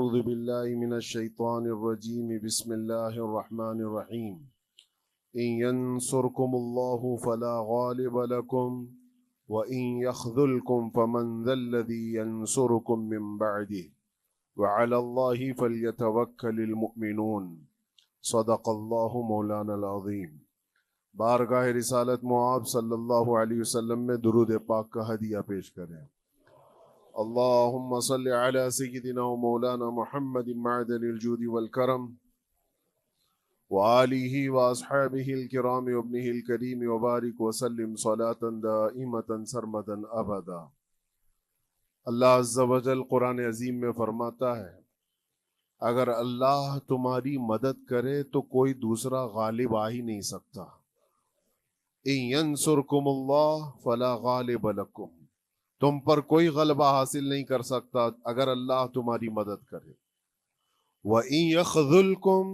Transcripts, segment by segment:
أعوذ بالله من الشيطان الرجيم بسم الله الرحمن الرحيم إن ينصركم الله فلا غالب لكم وإن يخذلكم فمن ذا الذي ينصركم من بعده وعلى الله فليتوكل المؤمنون صدق الله مولانا العظيم۔ بارگاہ رسالت معاب صلی اللہ علیہ وسلم میں درود پاک کا ہدیہ پیش کریں۔ اللهم صل على سيدنا ومولانا محمد معدن الجود والكرم وآله وأصحابه الكرام وابنه الكريم وبارك وسلم صلاة دائمة سرمدا أبدا۔ اللہ عز و جل قرآن عظیم میں فرماتا ہے اگر اللہ تمہاری مدد کرے تو کوئی دوسرا غالب آ ہی نہیں سکتا۔ إن ينصركم الله فلا غالب لكم، تم پر کوئی غلبہ حاصل نہیں کر سکتا اگر اللہ تمہاری مدد کرے۔ وَإِن يَخْذُلْكُمْ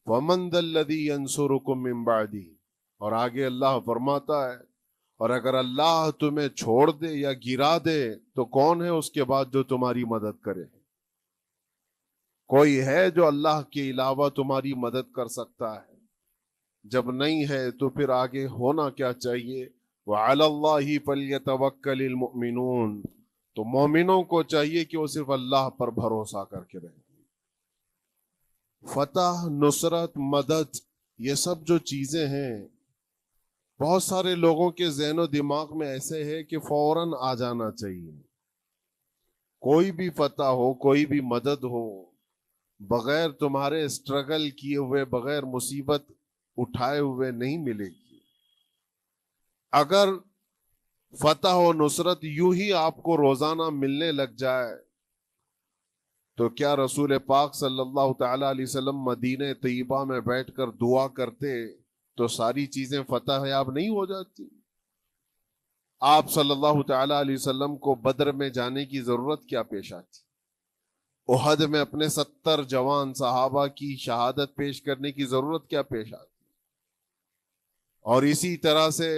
فَمَنْ ذَا الَّذِي يَنْصُرُكُمْ مِنْ بَعْدِهِ، اور آگے اللہ فرماتا ہے اور اگر اللہ تمہیں چھوڑ دے یا گرا دے تو کون ہے اس کے بعد جو تمہاری مدد کرے؟ کوئی ہے جو اللہ کے علاوہ تمہاری مدد کر سکتا ہے؟ جب نہیں ہے تو پھر آگے ہونا کیا چاہیے؟ وَعَلَى اللَّهِ فَلْيَتَوَكَّلِ الْمُؤْمِنُونَ، تو مومنوں کو چاہیے کہ وہ صرف اللہ پر بھروسہ کر کے رہیں۔ فتح، نصرت، مدد، یہ سب جو چیزیں ہیں بہت سارے لوگوں کے ذہن و دماغ میں ایسے ہے کہ فوراً آ جانا چاہیے۔ کوئی بھی فتح ہو، کوئی بھی مدد ہو، بغیر تمہارے اسٹرگل کیے ہوئے، بغیر مصیبت اٹھائے ہوئے نہیں ملے گی۔ اگر فتح و نصرت یوں ہی آپ کو روزانہ ملنے لگ جائے تو کیا رسول پاک صلی اللہ تعالی علیہ وسلم مدینہ طیبہ میں بیٹھ کر دعا کرتے تو ساری چیزیں فتح یاب نہیں ہو جاتی؟ آپ صلی اللہ تعالی علیہ وسلم کو بدر میں جانے کی ضرورت کیا پیش آتی؟ احد میں اپنے 70 جوان صحابہ کی شہادت پیش کرنے کی ضرورت کیا پیش آتی؟ اور اسی طرح سے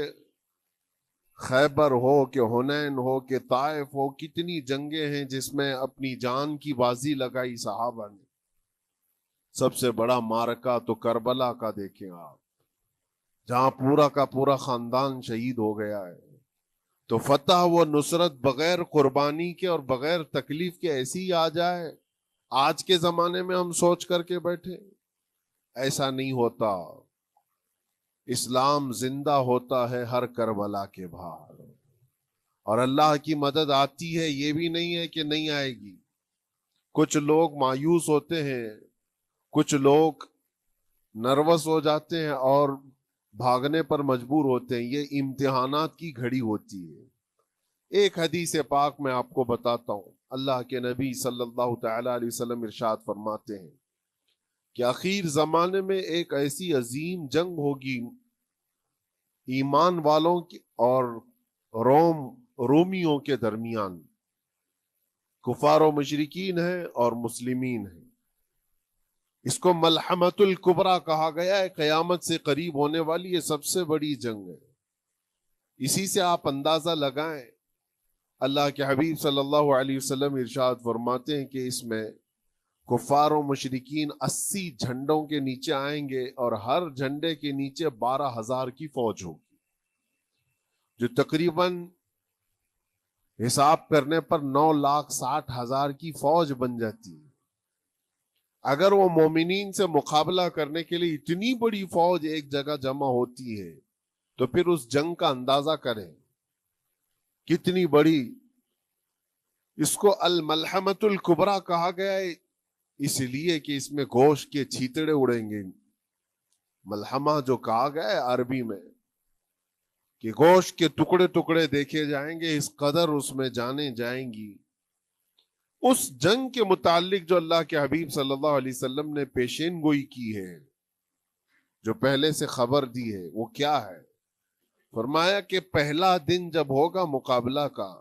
خیبر ہو کہ حنین ہو کہ طائف ہو، کتنی جنگیں ہیں جس میں اپنی جان کی بازی لگائی صحابہ نے۔ سب سے بڑا معرکہ تو کربلا کا دیکھیں آپ، جہاں پورا کا پورا خاندان شہید ہو گیا ہے۔ تو فتح و نصرت بغیر قربانی کے اور بغیر تکلیف کے ایسی ہی آ جائے؟ آج کے زمانے میں ہم سوچ کر کے بیٹھے، ایسا نہیں ہوتا۔ اسلام زندہ ہوتا ہے ہر کربلا کے بعد، اور اللہ کی مدد آتی ہے، یہ بھی نہیں ہے کہ نہیں آئے گی۔ کچھ لوگ مایوس ہوتے ہیں، کچھ لوگ نروس ہو جاتے ہیں اور بھاگنے پر مجبور ہوتے ہیں۔ یہ امتحانات کی گھڑی ہوتی ہے۔ ایک حدیث پاک میں آپ کو بتاتا ہوں، اللہ کے نبی صلی اللہ تعالی علیہ وسلم ارشاد فرماتے ہیں کہ آخر زمانے میں ایک ایسی عظیم جنگ ہوگی ایمان والوں کی اور رومیوں کے درمیان، کفار و مشرکین ہیں اور مسلمین ہیں۔ اس کو ملحمۃ الکبریٰ کہا گیا ہے، قیامت سے قریب ہونے والی یہ سب سے بڑی جنگ ہے۔ اسی سے آپ اندازہ لگائیں، اللہ کے حبیب صلی اللہ علیہ وسلم ارشاد فرماتے ہیں کہ اس میں کفار و مشرکین 80 جھنڈوں کے نیچے آئیں گے اور ہر جھنڈے کے نیچے 12,000 کی فوج ہوگی، جو تقریباً حساب کرنے پر 9,60,000 کی فوج بن جاتی ہے۔ اگر وہ مومنین سے مقابلہ کرنے کے لیے اتنی بڑی فوج ایک جگہ جمع ہوتی ہے تو پھر اس جنگ کا اندازہ کریں کتنی بڑی۔ اس کو الملحمۃ الکبریٰ کہا گیا ہے اس لیے کہ اس میں گوشت کے چھیتڑے اڑیں گے۔ ملحمہ جو کہا گیا ہے عربی میں کہ گوشت کے ٹکڑے ٹکڑے دیکھے جائیں گے، اس قدر اس میں جانیں جائیں گی۔ اس جنگ کے متعلق جو اللہ کے حبیب صلی اللہ علیہ وسلم نے پیشین گوئی کی ہے، جو پہلے سے خبر دی ہے، وہ کیا ہے؟ فرمایا کہ پہلا دن جب ہوگا مقابلہ کا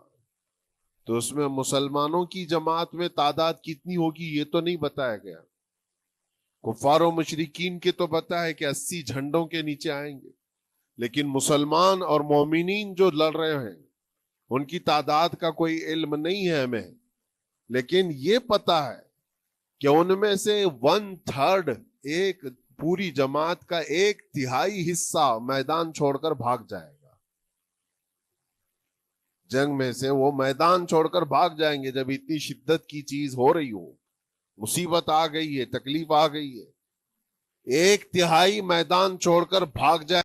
تو اس میں مسلمانوں کی جماعت میں تعداد کتنی ہوگی یہ تو نہیں بتایا گیا۔ کفار و مشرکین کے تو بتا ہے کہ 80 جھنڈوں کے نیچے آئیں گے، لیکن مسلمان اور مومنین جو لڑ رہے ہیں ان کی تعداد کا کوئی علم نہیں ہے ہمیں، لیکن یہ پتا ہے کہ ان میں سے 1/3 ایک پوری جماعت کا 1/3 حصہ میدان چھوڑ کر بھاگ جائے گا. جنگ میں سے وہ میدان چھوڑ کر بھاگ جائیں گے جب اتنی شدت کی چیز ہو رہی ہو, مصیبت آ گئی ہے, تکلیف آ گئی ہے, 1/3 میدان چھوڑ کر بھاگ جائے.